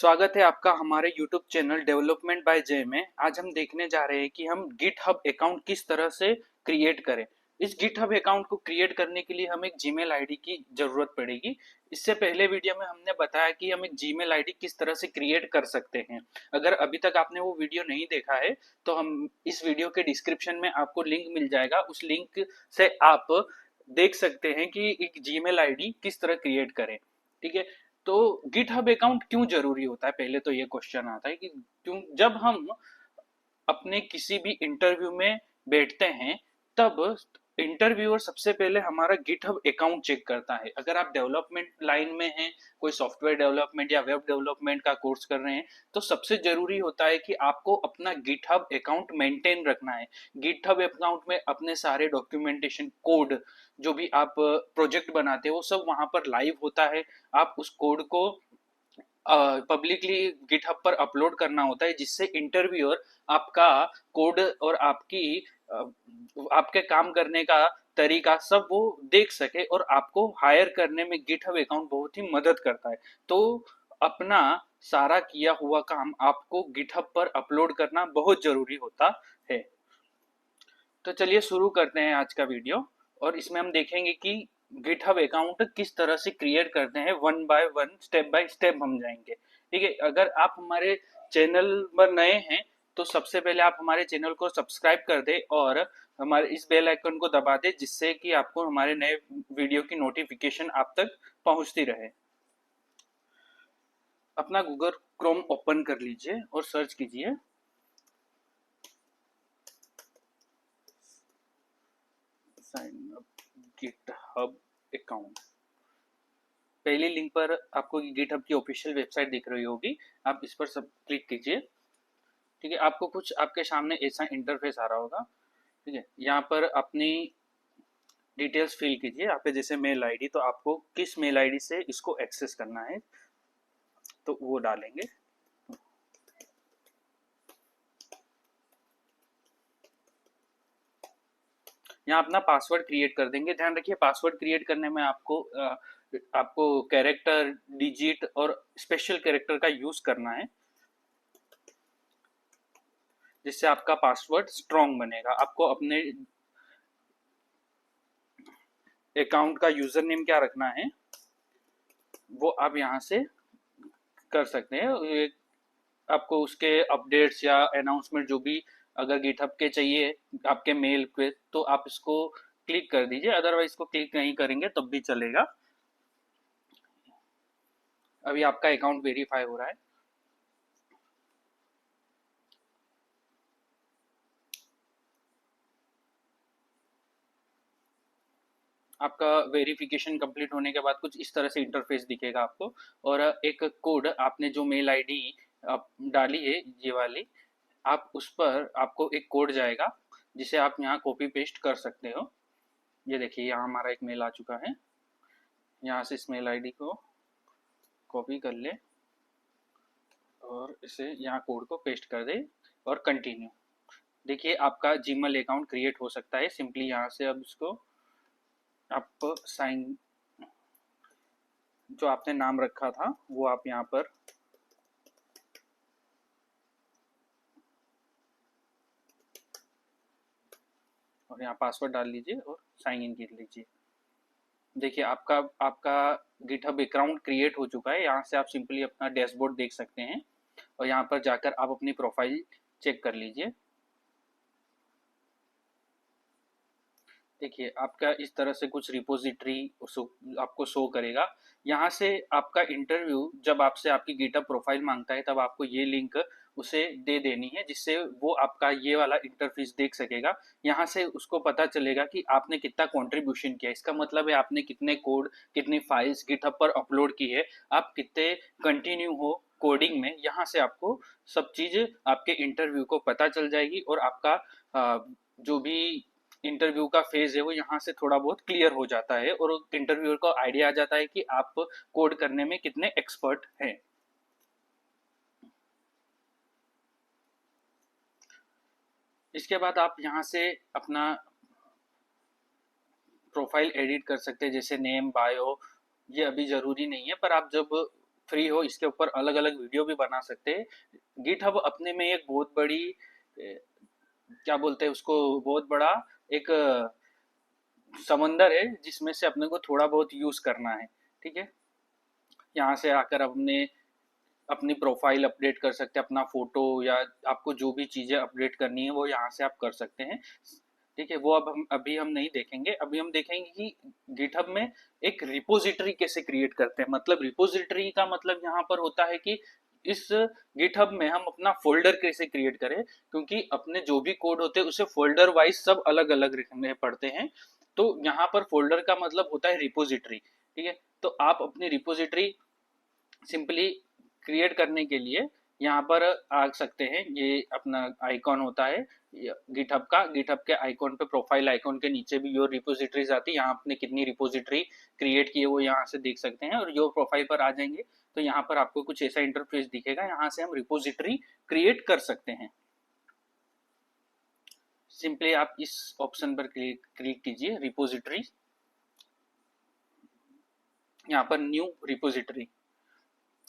स्वागत है आपका हमारे YouTube चैनल डेवलपमेंट बाय जय में। आज हम देखने जा रहे हैं कि हम गिटहब अकाउंट किस तरह से क्रिएट करें। इस गिटहब अकाउंट को क्रिएट करने के लिए हमें एक जीमेल आईडी की जरूरत पड़ेगी। इससे पहले वीडियो में हमने बताया कि हम एक जीमेल आईडी किस तरह से क्रिएट कर सकते हैं। अगर अभी तक आपने वो वीडियो नहीं देखा है तो हम इस वीडियो के डिस्क्रिप्शन में आपको लिंक मिल जाएगा। उस लिंक से आप देख सकते हैं कि एक जीमेल आईडी किस तरह क्रिएट करें। ठीक है, तो गिटहब अकाउंट क्यों जरूरी होता है, पहले तो ये क्वेश्चन आता है कि क्यों। जब हम अपने किसी भी इंटरव्यू में बैठते हैं तब इंटरव्यूअर सबसे पहले हमारा गिटहब अकाउंट चेक करता है। अगर आप डेवलपमेंट लाइन में हैं, कोई सॉफ्टवेयर डेवलपमेंट या वेब डेवलपमेंट का कोर्स कर रहे हैं, तो सबसे जरूरी होता है कि आपको अपना गिटहब अकाउंट मेंटेन रखना है। गिटहब अकाउंट में अपने सारे डॉक्यूमेंटेशन, कोड, जो भी आप प्रोजेक्ट बनाते हो वो सब वहां पर लाइव होता है। आप उस कोड को पब्लिकली गिटहब पर अपलोड करना होता है, जिससे इंटरव्यूअर आपका कोड और आपके काम करने का तरीका सब वो देख सके और आपको हायर करने में गिटहब अकाउंट बहुत ही मदद करता है। तो अपना सारा किया हुआ काम आपको गिटहब पर अपलोड करना बहुत जरूरी होता है। तो चलिए शुरू करते हैं आज का वीडियो, और इसमें हम देखेंगे कि गिटहब अकाउंट किस तरह से क्रिएट करते हैं। One by one, step by step हम जाएंगे। ठीक है, अगर आप हमारे चैनल पर नए हैं तो सबसे पहले आप हमारे चैनल को सब्सक्राइब कर दें और हमारे इस बेल आइकन को दबा दें, जिससे कि आपको हमारे नए वीडियो की नोटिफिकेशन आप तक पहुंचती रहे। अपना गूगल क्रोम ओपन कर लीजिए और सर्च कीजिए साइन अप गिटहब अकाउंट। पहली लिंक पर आपको गिटहब की ऑफिशियल वेबसाइट दिख रही होगी, आप इस पर सब क्लिक कीजिए। ठीक है, आपको कुछ आपके सामने ऐसा इंटरफेस आ रहा होगा। ठीक है, यहाँ पर अपनी डिटेल्स फिल कीजिए। यहाँ पे जैसे मेल आईडी, तो आपको किस मेल आईडी से इसको एक्सेस करना है तो वो डालेंगे। यहाँ अपना पासवर्ड क्रिएट कर देंगे। ध्यान रखिए, पासवर्ड क्रिएट करने में आपको कैरेक्टर, डिजिट और स्पेशल कैरेक्टर का यूज करना है, जिससे आपका पासवर्ड स्ट्रॉन्ग बनेगा। आपको अपने अकाउंट का यूजर नेम क्या रखना है वो आप यहाँ से कर सकते हैं। आपको उसके अपडेट्स या अनाउंसमेंट जो भी अगर गिटहब के चाहिए आपके मेल पे, तो आप इसको क्लिक कर दीजिए। अदरवाइज इसको क्लिक नहीं करेंगे तब भी चलेगा। अभी आपका अकाउंट वेरीफाई हो रहा है। आपका वेरिफिकेशन कंप्लीट होने के बाद कुछ इस तरह से इंटरफेस दिखेगा आपको, और एक कोड, आपने जो मेल आईडी आप डाली है ये वाली, आप उस पर आपको एक कोड जाएगा जिसे आप यहाँ कॉपी पेस्ट कर सकते हो। ये देखिए, यहाँ हमारा एक मेल आ चुका है। यहाँ से इस मेल आईडी को कॉपी कर ले और इसे यहाँ कोड को पेस्ट कर दे और कंटिन्यू। देखिए, आपका जीमेल अकाउंट क्रिएट हो सकता है। सिंपली यहाँ से अब इसको आप साइन, जो आपने नाम रखा था वो आप यहाँ पर और यहाँ पासवर्ड डाल लीजिए और साइन इन कर लीजिए। देखिए, आपका आपका गिटहब अकाउंट क्रिएट हो चुका है। यहाँ से आप सिंपली अपना डैशबोर्ड देख सकते हैं और यहाँ पर जाकर आप अपनी प्रोफाइल चेक कर लीजिए। देखिए, आपका इस तरह से कुछ रिपोजिटरी आपको शो करेगा। यहाँ से आपका इंटरव्यू जब आपसे आपकी गिटहब प्रोफाइल मांगता है तब आपको ये लिंक उसे दे देनी है, जिससे वो आपका ये वाला इंटरफेस देख सकेगा। यहाँ से उसको पता चलेगा कि आपने कितना कंट्रीब्यूशन किया। इसका मतलब है आपने कितने कोड, कितनी फाइल्स गिटहब पर अपलोड की है, आप कितने कंटिन्यू हो कोडिंग में। यहाँ से आपको सब चीज आपके इंटरव्यू को पता चल जाएगी और आपका जो भी इंटरव्यू का फेज है वो यहाँ से थोड़ा बहुत क्लियर हो जाता है और इंटरव्यूअर को आइडिया आ जाता है कि आप कोड करने में कितने एक्सपर्ट हैं। इसके बाद आप यहाँ से अपना प्रोफाइल एडिट कर सकते हैं, जैसे नेम, बायो। ये अभी जरूरी नहीं है, पर आप जब फ्री हो, इसके ऊपर अलग अलग वीडियो भी बना सकते हैं। गिटहब अपने में एक बहुत बड़ी क्या बोलते हैं उसको, बहुत बड़ा एक समंदर है जिसमें से अपने को थोड़ा बहुत यूज करना है। ठीक है, यहाँ से आकर अपने अपनी प्रोफाइल अपडेट कर सकते हैं, अपना फोटो या आपको जो भी चीजें अपडेट करनी है वो यहाँ से आप कर सकते हैं। ठीक है, वो अब हम अभी हम नहीं देखेंगे। अभी हम देखेंगे कि गिटहब में एक रिपोजिटरी कैसे क्रिएट करते हैं। मतलब रिपोजिटरी का मतलब यहाँ पर होता है कि इस गिटहब में हम अपना फोल्डर कैसे क्रिएट करें, क्योंकि अपने जो भी कोड होते हैं उसे फोल्डर वाइज सब अलग अलग रखने पड़ते हैं। तो यहाँ पर फोल्डर का मतलब होता है रिपोजिटरी। ठीक है, तो आप अपनी रिपोजिटरी सिंपली क्रिएट करने के लिए यहाँ पर आ सकते हैं। ये अपना आइकॉन होता है गिटहब का, गिटहब के आइकॉन पे, प्रोफाइल आइकॉन के नीचे भी योर रिपोजिटरीज आती है। यहाँ आपने कितनी रिपोजिटरी क्रिएट की है वो यहाँ से देख सकते हैं। और योर प्रोफाइल पर आ जाएंगे तो यहाँ पर आपको कुछ ऐसा इंटरफेस दिखेगा, यहाँ से हम रिपोजिटरी क्रिएट कर सकते हैं। सिंपली आप इस ऑप्शन पर क्लिक कीजिए, रिपोजिटरी, यहाँ पर न्यू रिपोजिटरी।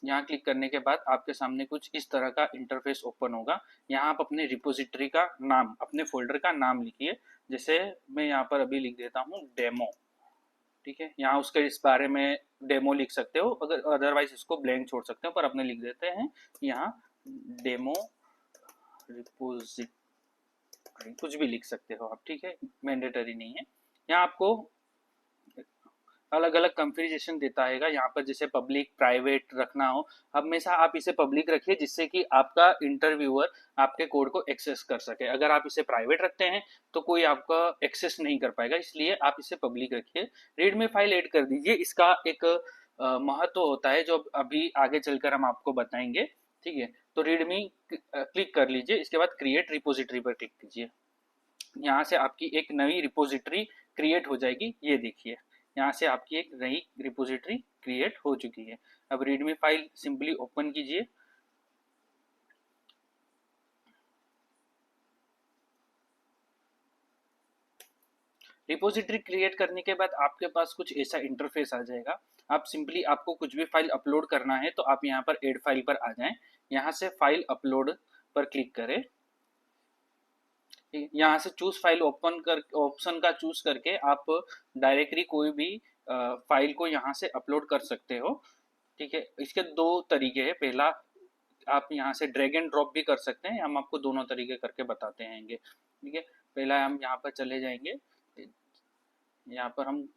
यहाँ क्लिक करने के बाद आपके सामने कुछ इस तरह का इंटरफेस ओपन होगा। यहाँ आप अपने रिपोजिटरी का नाम, अपने फोल्डर का नाम लिखिए। जैसे मैं यहाँ पर अभी लिख देता हूँ डेमो। ठीक है, यहाँ उसके इस बारे में डेमो लिख सकते हो, अगर अदरवाइज इसको ब्लैंक छोड़ सकते हो, पर अपने लिख देते हैं यहाँ डेमो रिपोजिटरी, कुछ भी लिख सकते हो आप। ठीक है, मैंडेटरी नहीं है। यहाँ आपको अलग अलग कॉन्फ़िगरेशन देता है यहाँ पर, जैसे पब्लिक प्राइवेट रखना हो, हमेशा आप इसे पब्लिक रखिए जिससे कि आपका इंटरव्यूअर आपके कोड को एक्सेस कर सके। अगर आप इसे प्राइवेट रखते हैं तो कोई आपका एक्सेस नहीं कर पाएगा, इसलिए आप इसे पब्लिक रखिए। रीड में फाइल ऐड कर दीजिए, इसका एक महत्व होता है जो अभी आगे चलकर हम आपको बताएंगे। ठीक है, तो रीड में क्लिक कर लीजिए, इसके बाद क्रिएट रिपोजिटरी पर क्लिक कीजिए। यहाँ से आपकी एक नई रिपोजिटरी क्रिएट हो जाएगी। ये देखिए, यहाँ से आपकी एक नई रिपोजिटरी क्रिएट हो चुकी है। अब रीडमी फाइल सिंपली ओपन कीजिए। रिपोजिटरी क्रिएट करने के बाद आपके पास कुछ ऐसा इंटरफेस आ जाएगा। आप सिंपली, आपको कुछ भी फाइल अपलोड करना है तो आप यहाँ पर एड फाइल पर आ जाएं, यहाँ से फाइल अपलोड पर क्लिक करें। यहाँ से चूज फाइल ओपन कर ऑप्शन का चूज करके आप डायरेक्टली कोई भी फाइल को यहाँ से अपलोड कर सकते हो। ठीक है, इसके दो तरीके हैं। पहला, आप यहाँ से ड्रैग एंड ड्रॉप भी कर सकते हैं, हम आपको दोनों तरीके करके बताते हैं। ठीक है, पहला हम यहाँ पर चले जाएंगे, यहाँ पर हम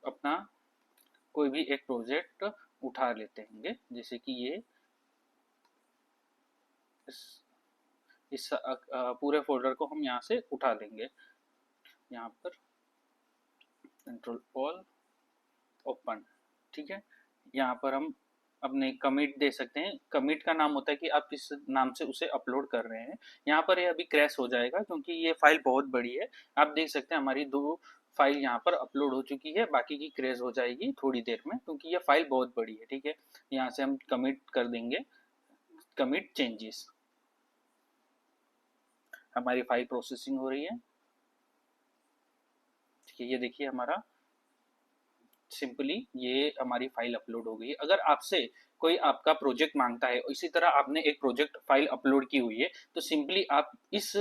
अपना कोई भी एक प्रोजेक्ट उठा लेते हैं, जैसे कि ये इस पूरे फोल्डर को हम यहाँ से उठा लेंगे। यहाँ पर कंट्रोल ऑल ओपन। ठीक है, यहाँ पर हम अपने कमिट दे सकते हैं। कमिट का नाम होता है कि आप किस नाम से उसे अपलोड कर रहे हैं। यहाँ पर ये अभी क्रैश हो जाएगा क्योंकि ये फाइल बहुत बड़ी है। आप देख सकते हैं हमारी दो फाइल यहाँ पर अपलोड हो चुकी है, बाकी की क्रैश हो जाएगी थोड़ी देर में क्योंकि ये फाइल बहुत बड़ी है। ठीक है, यहाँ से हम कमिट कर देंगे, कमिट चेंजेस। हमारी फाइल प्रोसेसिंग हो रही है। ठीक है, ये देखिए हमारा सिंपली ये हमारी फाइल अपलोड हो गई। अगर आपसे कोई आपका प्रोजेक्ट मांगता है और इसी तरह आपने एक प्रोजेक्ट फाइल अपलोड की हुई है तो सिंपली आप इस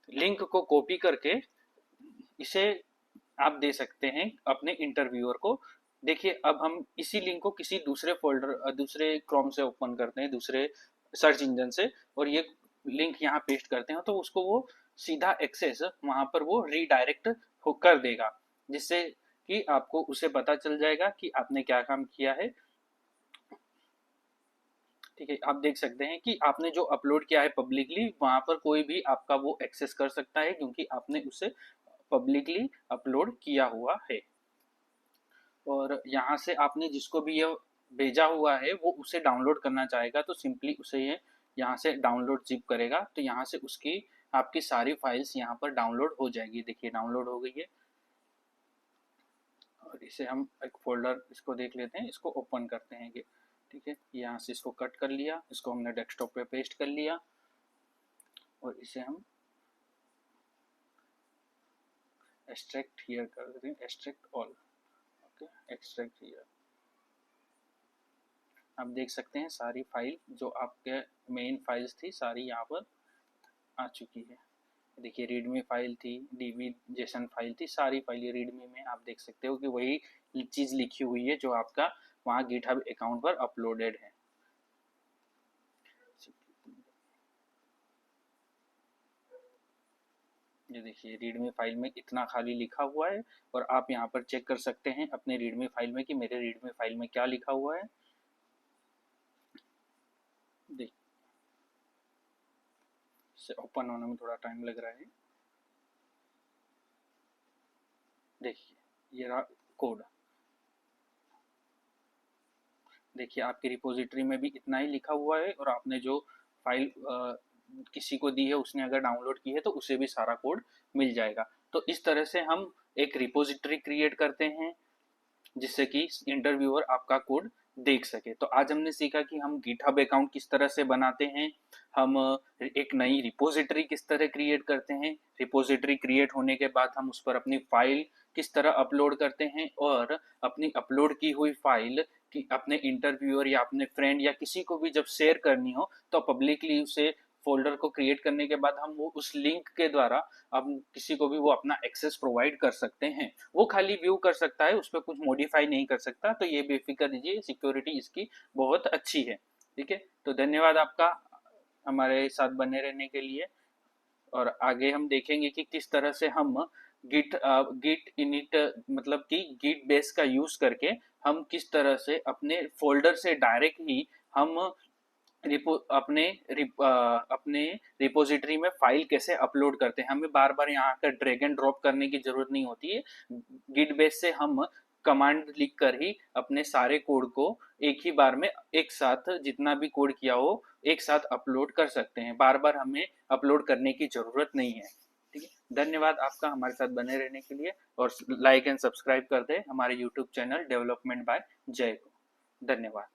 लिंक को कॉपी करके इसे आप दे सकते हैं अपने इंटरव्यूअर को। देखिए, अब हम इसी लिंक को किसी दूसरे फोल्डर, दूसरे क्रोम से ओपन करते हैं, दूसरे सर्च इंजन से, और ये लिंक यहाँ पेस्ट करते हैं तो उसको वो सीधा एक्सेस वहां पर वो रीडायरेक्ट कर देगा, जिससे कि आपको उसे पता चल जाएगा कि आपने क्या काम किया है। ठीक है, आप देख सकते हैं कि आपने जो अपलोड किया है पब्लिकली, वहां पर कोई भी आपका वो एक्सेस कर सकता है क्योंकि आपने उसे पब्लिकली अपलोड किया हुआ है। और यहाँ से आपने जिसको भी ये भेजा हुआ है वो उसे डाउनलोड करना चाहेगा तो सिंपली उसे ये यहाँ से डाउनलोड जिप करेगा, तो यहाँ से उसकी आपकी सारी फाइल्स यहाँ पर डाउनलोड हो जाएगी। देखिए डाउनलोड हो गई है। और इसे हम एक फोल्डर इसको देख लेते हैं, इसको ओपन करते हैं। ठीक है, यहाँ से इसको कट कर लिया, इसको हमने डेस्कटॉप पे पेस्ट कर लिया और इसे हम एक्सट्रैक्ट हियर कर देते हैं, extract all. Okay, extract here. आप देख सकते हैं सारी फाइल जो आपके मेन फाइल्स थी सारी यहाँ पर आ चुकी है। देखिए रीडमी फाइल थी, डीबी जेसन फाइल थी, सारी फाइल ये रीडमी में आप देख सकते हो कि वही चीज़ लिखी हुई है जो आपका वहाँ गिटहब अकाउंट पर अपलोडेड है। ये देखिए रीडमी फाइल में इतना खाली लिखा हुआ है और आप यहाँ पर चेक कर सकते हैं अपने रीडमी फाइल में कि मेरे रीडमी फाइल में क्या लिखा हुआ है। देख से ओपन होने में थोड़ा टाइम लग रहा है। देखिए ये रहा कोड। देखिए आपकी रिपोजिटरी में भी इतना ही लिखा हुआ है और आपने जो फाइल किसी को दी है उसने अगर डाउनलोड की है तो उसे भी सारा कोड मिल जाएगा। तो इस तरह से हम एक रिपोजिटरी क्रिएट करते हैं जिससे कि इंटरव्यूअर आपका कोड देख सके। तो आज हमने सीखा कि हम गिटहब अकाउंट किस तरह से बनाते हैं, हम एक नई रिपोजिटरी किस तरह क्रिएट करते हैं, रिपोजिटरी क्रिएट होने के बाद हम उस पर अपनी फाइल किस तरह अपलोड करते हैं और अपनी अपलोड की हुई फाइल कि अपने इंटरव्यूअर या अपने फ्रेंड या किसी को भी जब शेयर करनी हो तो पब्लिकली उसे फोल्डर को क्रिएट करने के बाद हम वो उस लिंक के द्वारा हम किसी को भी वो अपना एक्सेस प्रोवाइड कर सकते हैं। वो खाली व्यू कर सकता है, उस पर कुछ मॉडिफाई नहीं कर सकता। तो ये बेफिक्र दीजिए, सिक्योरिटी इसकी बहुत अच्छी है। ठीक है, तो धन्यवाद आपका हमारे साथ बने रहने के लिए। और आगे हम देखेंगे कि किस तरह से हम गिट इनिट मतलब कि गिट बेस का यूज करके हम किस तरह से अपने फोल्डर से डायरेक्ट ही हम अपने रिपोजिटरी में फाइल कैसे अपलोड करते हैं। हमें बार बार यहाँ कर ड्रैग एंड ड्रॉप करने की जरूरत नहीं होती है। गिट बेस से हम कमांड लिख कर ही अपने सारे कोड को एक ही बार में एक साथ जितना भी कोड किया हो एक साथ अपलोड कर सकते हैं। बार बार हमें अपलोड करने की जरूरत नहीं है। ठीक है, धन्यवाद आपका हमारे साथ बने रहने के लिए और लाइक एंड सब्सक्राइब कर दे हमारे यूट्यूब चैनल डेवलपमेंट बाय जय को। धन्यवाद।